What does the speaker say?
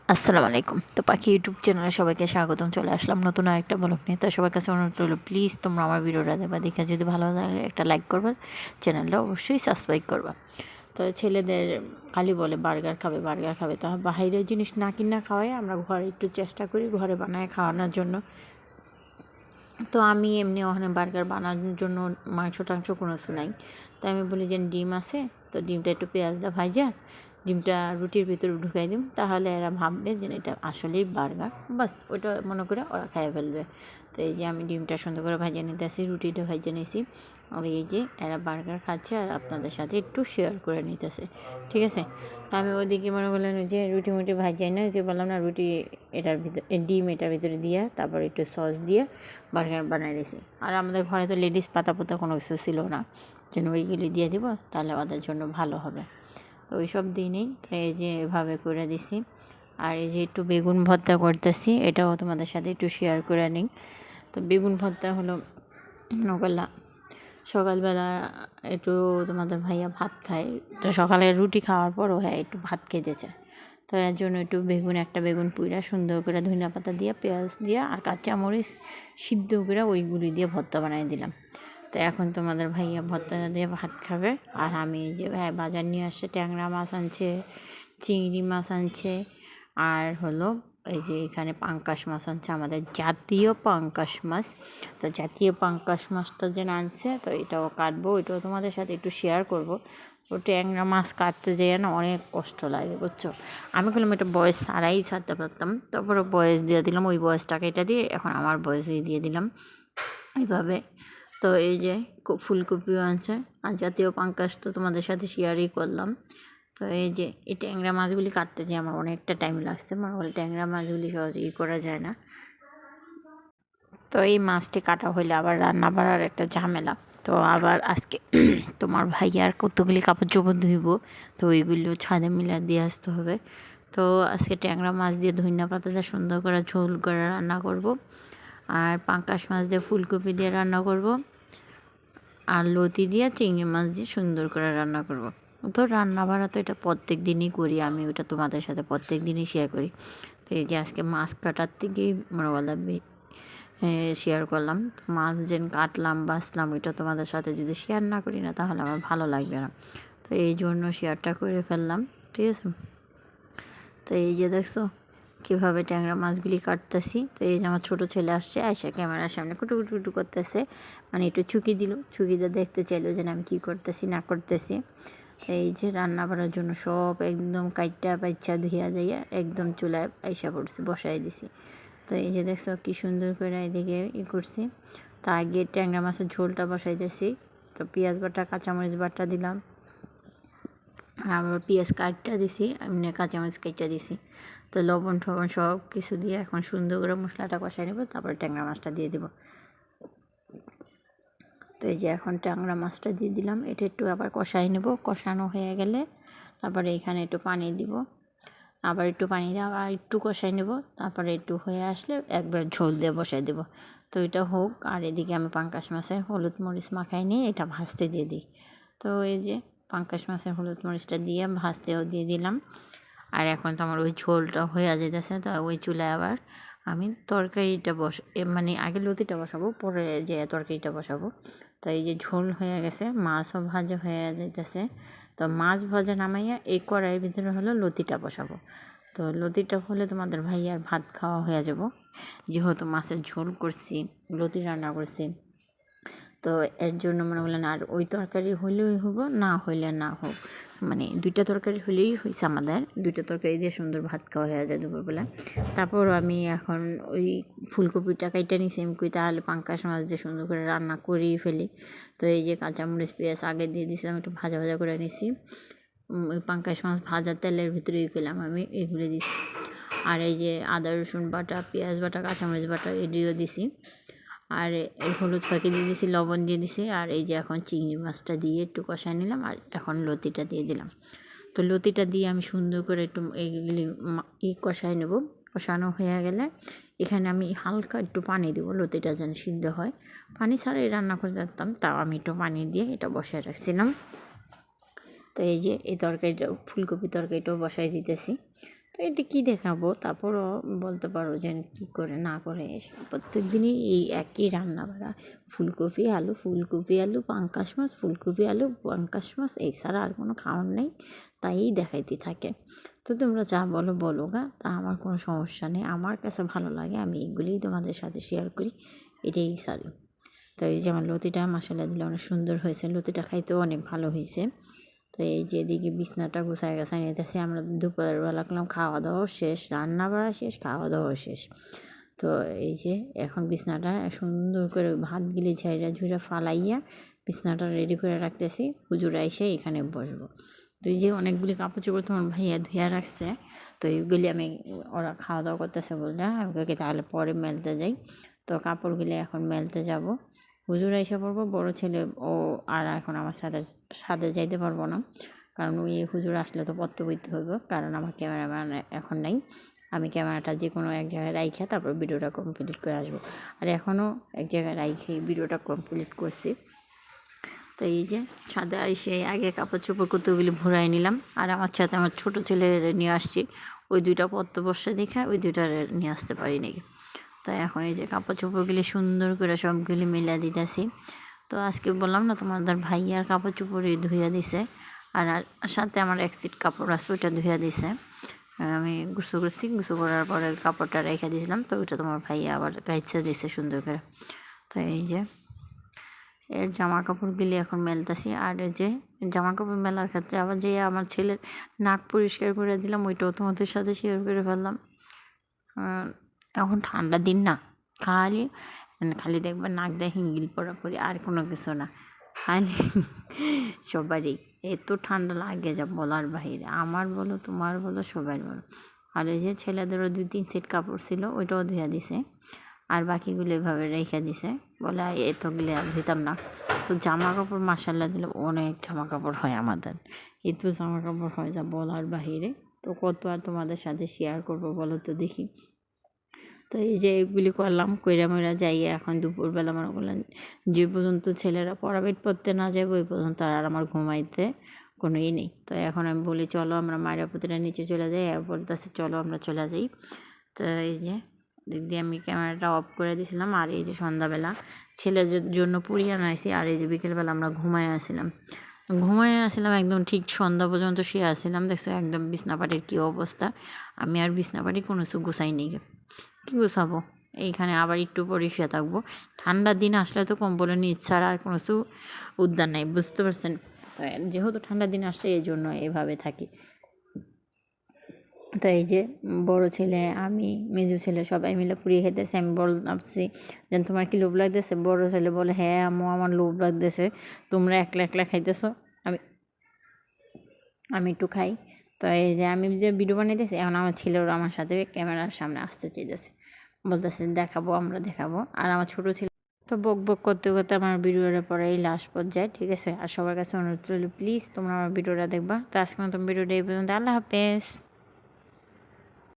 আসসালামু আলাইকুম। তো পাখি ইউটিউব চ্যানেলে সবাইকে স্বাগতম। চলে আসলাম নতুন আরেকটা ব্লগ নিয়ে। তো সবার কাছে অনুরোধ রইল, প্লিজ তোমরা আমার ভিডিওটা দেখবা, দেখে যদি ভালো লাগে একটা লাইক করবা, চ্যানেলটা অবশ্যই সাবস্ক্রাইব করবা। তো ছেলেদের খালি বলে বার্গার খাবে বার্গার খাবে, তো বাইরের জিনিস না কিনা খাওয়াই আমরা ঘরে একটু চেষ্টা করি ঘরে বানায় খাওয়ানোর জন্য। তো আমি এমনি ওখানে বার্গার বানানোর জন্য মাংস টাংস কোনো কিছু নাই। তো আমি বলি যে ডিম আছে, তো ডিমটা একটু পেঁয়াজ দা ভাজা ডিমটা রুটির ভিতরে ঢুকাই দিম, তাহলে এরা ভাববে যে এটা আসলেই বার্গার, বাস ওইটা মনে করে ওরা খাইয়ে ফেলবে। তো এই যে আমি ডিমটা সুন্দর করে ভাজা নিতেছি, রুটিটা ভাজা নিয়েছি, আর এই যে এরা বার্গার খাচ্ছে আর আপনাদের সাথে একটু শেয়ার করে নিতেছে, ঠিক আছে। তা আমি ওদিকে মনে করলেন যে রুটি মুটি ভাজাই না, যে বললাম না রুটি এটার ভিতরে ডিম এটার ভিতরে দিয়ে তারপর একটু সস দিয়ে বার্গার বানিয়ে দিয়েছি। আর আমাদের ঘরে তো লেডিস পাতা পোতা কোনো কিছু ছিল না, যেন ওইগুলি দিয়ে দিব তাহলে ওদের জন্য ভালো হবে। তো ওই সব দিনেই এই যে এভাবে করে দিছি। আর এই যে একটু বেগুন ভর্তা করতেছি, এটাও তোমাদের সাথে একটু শেয়ার করে নিই। তো বেগুন ভর্তা হলো নকলা সকালবেলা একটু তোমাদের ভাইয়া ভাত খায়, তো সকালে রুটি খাওয়ার পরও হ্যাঁ একটু ভাত খেতে চায়। তো এর জন্য একটু একটা বেগুন পুইরা সুন্দর করে ধনিয়া পাতা দিয়ে পেঁয়াজ দিয়ে আর কাঁচামরিচ সিদ্ধ করে ওইগুলি দিয়ে ভর্তা বানিয়ে দিলাম। তো এখন তোমাদের ভাইয়া ভর্তা দিয়ে ভাত খাবে, আর আমি যে ভাই বাজার নিয়ে আসছে, ট্যাংরা মাছ আনছে, চিংড়ি মাছ আনছে, আর হলো এই যে এখানে পাঙ্কাশ মাছ আনছে, আমাদের জাতীয় পাঙ্কাশ মাছ। তো জাতীয় পাঙ্কাশ মাছটা যেন আনছে, তো এটাও কাটবো, এটাও তোমাদের সাথে একটু শেয়ার করবো। ও ট্যাংরা মাছ কাটতে যেয়ে না অনেক কষ্ট লাগে, বুঝছো। আমি বললাম এটা বয়স ছাড়াই ছাড়তে পারতাম, তারপরে বয়স দিয়ে দিলাম, ওই বয়সটাকে এটা দিয়ে এখন আমার বয়সেই দিয়ে দিলাম এইভাবে। তো এই যে ফুলকপিও আনছে, আর জাতীয় পাঙ্কাশ তো তোমাদের সাথে শেয়ারই করলাম। তো এই যে এই ট্যাংরা মাছগুলি কাটতে যে আমার অনেকটা টাইম লাগছে, মনে হলে ট্যাংরা মাছগুলি সহজে করা যায় না। তো এই মাছটি কাটা হইলে আবার রান্না বাড়ার একটা ঝামেলা। তো আবার আজকে তোমার ভাইয়ার কতগুলি কাপড় চোপড় ধুইব, তো ওইগুলিও ছাদে মিলা দিয়ে আসতে হবে। তো আজকে ট্যাংরা মাছ দিয়ে ধনিয়া পাতা দিয়ে সুন্দর করে ঝোল করে রান্না করব, আর পাঙ্কাশ মাছ দিয়ে ফুলকপি দিয়ে রান্না করব, আর লতি দিয়ে চিংড়ি মাছ দিয়ে সুন্দর করে রান্না করব। তো রান্না বাড়া তো এটা প্রত্যেক দিনই করি আমি, ওটা তোমাদের সাথে প্রত্যেক দিনই শেয়ার করি। তো এই যে আজকে মাছ কাটার থেকেই মনে বলা শেয়ার করলাম। মাছ যেন কাটলাম বাছলাম, এটা তোমাদের সাথে যদি শেয়ার না করি না তাহলে আমার ভালো লাগবে না, তো এই জন্য শেয়ারটা করে ফেললাম, ঠিক আছে। তো এই যে দেখছো কীভাবে ট্যাংরা মাছগুলি কাটতেছি। তো এই যে আমার ছোটো ছেলে আসছে, আয়সা ক্যামেরার সামনে কুটু কুটু কুটু করতেছে, মানে একটু চুকি দিল, চুকিতে দেখতে চাইলো যে আমি কী করতেছি না করতেছি। এই যে রান্না করার জন্য সব একদম কাইটটা পাইচ্ছা ধুইয়া দিয়া একদম চুলায় আইসা পড়ছি, বসাই দিছি। তো এই যে দেখছো কী সুন্দর করে এদিকে করছি। তো আগে ট্যাংরা মাছের ঝোলটা বসাইতেছি, তো পেঁয়াজ বাটা কাঁচামরিচ বাটা দিলাম, আবার পেঁয়াজ কাটটা দিছি, এমনি কাঁচামরিচ কাটটা দিছি। তো লবণ টবণ সব কিছু দিয়ে এখন সুন্দর করে মশলাটা কষাই নেব, তারপরে ট্যাংরা মাছটা দিয়ে দেবো। তো এই যে এখন ট্যাংরা মাছটা দিয়ে দিলাম, এটা একটু আবার কষাই নেব, কষানো হয়ে গেলে তারপরে এখানে একটু পানি দিব, আবার একটু পানি দিয়ে আবার একটু কষাই নেব, তারপরে একটু হয়ে আসলে একবার ঝোল দিয়ে বসাই দেবো। তো এটা হোক, আর এদিকে আমি পাঙ্কাশ মাছের হলুদ মরিচ মাখাই নিয়ে এটা ভাজতে দিয়ে দিই। তো এই যে পাঙ্কাশ মাছের হলুদ মরিচটা দিয়ে ভাজতেও দিয়ে দিলাম। আর এখন তো আমার ওই ঝোলটা হয়ে যেতেছে, তো ওই চুলায় আবার আমি তরকারিটা মানে আগে লতিটা বসাবো, পরে যে তরকারিটা বসাবো। তো এই যে ঝোল হয়ে গেছে, মাছও ভাজা হয়ে যাইতেছে। তো মাছ ভাজা নামাইয়া এই কড়াইয়ের ভিতরে হলো লতিটা বসাবো। তো লতিটা হলে তোমাদের ভাইয়ার ভাত খাওয়া হয়ে যাব, যেহেতু মাছের ঝোল করছি, লতি রান্না করছি। তো এর জন্য মনে করলেন আর ওই তরকারি হলেই হবো, না হইলে না হোক, মানে দুইটা তরকারি হলেই হয়েছে, আমাদের দুইটা তরকারি দিয়ে সুন্দর ভাত খাওয়া হয়ে যায় দুপুরবেলা। তারপর আমি এখন ওই ফুলকপিটা কাইটা নিছি, আমি কই তাহলে পাঙ্কাশ মাছ দিয়ে সুন্দর করে রান্না করেই ফেলি। তো এই যে কাঁচামরিচ পেঁয়াজ আগে দিয়ে দিয়েছিলাম, একটু ভাজা ভাজা করে নিছি, ওই পাঙ্কাশ মাছ ভাজা তেলের ভিতরেই খেলাম আমি, এগুলো দিছি। আর এই যে আদা রসুন বাটা পেঁয়াজ বাটা কাঁচামরিচ বাটা এটিও দিছি, আর এই হলুদ ফাঁকি দিয়ে দিছি, লবণ দিয়ে দিছি, আর এই যে এখন চিংড়ি মাছটা দিয়ে একটু কষায় নিলাম, আর এখন লতিটা দিয়ে দিলাম। তো লতিটা দিয়ে আমি সুন্দর করে একটু এইগুলি কষায় নেব, কষানো হয়ে গেলে এখানে আমি হালকা একটু পানি দেবো, লতিটা যেন সিদ্ধ হয়। পানি ছাড়াই রান্না করে দিতাম, তাও আমি একটু পানি দিয়ে এটা বসায় রাখছিলাম। তো এই যে এই তরকারিটা ফুলকপি তরকারিটাও বসাই দিতেছি। তো এটা কী দেখাবো, তারপরও বলতে পারো যে কী করে না করে প্রত্যেক দিনই এই একই রান্না বাড়া, ফুলকপি আলু, ফুলকপি আলু, পাঙ্কাশ মাছ, ফুলকপি আলু, পাঙ্কাশ মাছ, এই ছাড়া আর কোনো খাওয়ার নেই, তাই দেখাইতে থাকে। তো তোমরা যা বলো বলো গা, তা আমার কোনো সমস্যা নেই, আমার কাছে ভালো লাগে, আমি এগুলিই তোমাদের সাথে শেয়ার করি, এটাই সারি। তো এই যে আমার লতিটা মশলা দিলে অনেক সুন্দর হয়েছে, লতিটা খাইতেও অনেক ভালো হয়েছে। তো এই যে এদিকে বিছনাটা গুছায় গাছায় নিতেছি, আমরা দুপুরের বেলা করলাম, খাওয়া দাওয়া শেষ, রান্না বাড়া শেষ, খাওয়া দাওয়া শেষ। তো এই যে এখন বিছনাটা সুন্দর করে ভাত গিলে ঝাইরা ঝুড়া ফালাইয়া বিছনাটা রেডি করে রাখতেছি, হুজুর এসে এখানে বসবো। তো এই যে অনেকগুলি কাপড় চোপড় তোমার ভাইয়া ধুইয়া রাখছে, তো এইগুলি আমি, ওরা খাওয়া দাওয়া করতেছে বললে আমি ওকে তাহলে পরে মেলতে যাই। তো কাপড়গুলি এখন মেলতে যাব, হুজুর এসে পড়বো, বড় ছেলে ও আর এখন আমার সাথে সাথে যাইতে পারবো না, কারণ ওই হুজুর আসলে তো পড়তে বইতে হইব, কারণ আমার ক্যামেরাম্যান এখন নাই, আমি ক্যামেরাটা যে কোনো এক জায়গায় রাইখা তারপর ভিডিওটা কমপ্লিট করে আসবো, আর এখনও এক জায়গায় রাইখে ভিডিওটা কমপ্লিট করছি। তো এই যে ছাদে এসে আগে কাপড় চোপড় কতগুলি ভরাই নিলাম, আর আমার সাথে আমার ছোটো ছেলে নিয়ে আসছি, ওই দুইটা পত্র বসে দেখে ওই দুইটা নিয়ে আসতে পারি নাকি। তো এখন এই যে কাপড় চোপড়গুলি সুন্দর করে সবগুলি মিলা দিতেছি। তো আজকে বললাম না তোমাদের ভাইয়ার কাপড় চোপড়ই ধুইয়া দিছে, আর সাথে আমার এক সিট কাপড় আছে ওইটা ধুইয়া দিছে, আমি গুছু করছি, গুছু করার পরে কাপড়টা রেখে দিয়েছিলাম, তো ওইটা তোমার ভাইয়া আবার গাইছে দিছে সুন্দর করে। তো এই যে এর জামা কাপড়গুলি এখন মেলতেছি, আর এই যে জামা কাপড় মেলার ক্ষেত্রে আবার যে আমার ছেলের নাক পরিষ্কার করে দিলাম, ওইটাও তোমাদের সাথে শেয়ার করে ফেললাম। এখন ঠান্ডার দিন না, খালি খালি দেখবে নাক দিয়ে হিঙ্গিল পড়াপড়ি, আর কোনো কিছু না, খালি সবারই এত ঠান্ডা লাগে যা বলার বাহিরে, আমার বলো তোমার বলো সবার বলো। আর এই যে ছেলেদেরও 2-3 সেট কাপড় ছিল, ওইটাও ধুয়ে দিছে, আর বাকিগুলো এভাবে রেখে দিছে, বলে এতগুলো আর ধুইতাম না। তো জামা কাপড় মাসাল্লাহ দিলে অনেক জামা কাপড় হয় আমাদের, এত জামা কাপড় হয় যা বলার বাহিরে, তো কত আর তোমাদের সাথে শেয়ার করবো বলো তো দেখি। তো এই যে এগুলি করলাম, কইরা মইরা যাইয়া এখন দুপুরবেলা মনে করলেন যে পর্যন্ত ছেলেরা পড়াবেট পড়তে না যাবে ওই পর্যন্ত আর আমার ঘুমাইতে কোনো নেই। তো এখন আমি বলি চলো আমরা মায়েরাপুতিটা নিচে চলে যাই, বলতেছে চলো আমরা চলে যাই। তো এই যে দিক দিয়ে আমি ক্যামেরাটা অফ করে দিয়েছিলাম, আর এই যে সন্ধ্যাবেলা ছেলের জন্য পুরি আনাইছি, আর এই যে বিকেলবেলা আমরা ঘুমায় আসছিলাম একদম ঠিক সন্ধ্যা পর্যন্ত শুয়ে আসছিলাম, দেখছো একদম বিছনাপাটির কী অবস্থা, আমি আর বিছনাপাটি কোনো কিছু গুছাই নেই, কী গুছাবো, এইখানে আবার একটু পরে শুয়ে থাকবো। ঠান্ডার দিন আসলে তো কম্বলের নিচ ছাড়া আর কোনো কিছু উদ্যান নাই, বুঝতে পারছেন। যেহেতু ঠান্ডার দিন আসলে এই জন্য এইভাবে থাকি। তো এই যে বড় ছেলে, আমি, মেজো ছেলে সবাই মিলে পুড়িয়ে খেতেছে, আমি ভাবছি যে তোমার কি লোভ লাগতেছে, বড় ছেলে বলে হ্যাঁ আম্মু আমার লোভ লাগতেছে, তোমরা একলা একলা খাইতেছো, আমি একটু খাই। তো এই যে আমি যে ভিডিও বানাইতেছি, এখন আমার ছেলেরা আমার সাথে ক্যামেরার সামনে আসতে চাইতেছে, বলতেছে দেখাবো, আমরা দেখাবো, আর আমার ছোটো ছেলে তো বক বক করতে করতে আমার ভিডিওটা পরে এই লাস্ট পর্যায়ে, ঠিক আছে। আর সবার কাছে অনুরোধ রইল প্লিজ তোমরা আমার ভিডিওটা দেখবা। তো আজকে মতো ভিডিওটা এই পর্যন্ত, আল্লাহ হাফেজ।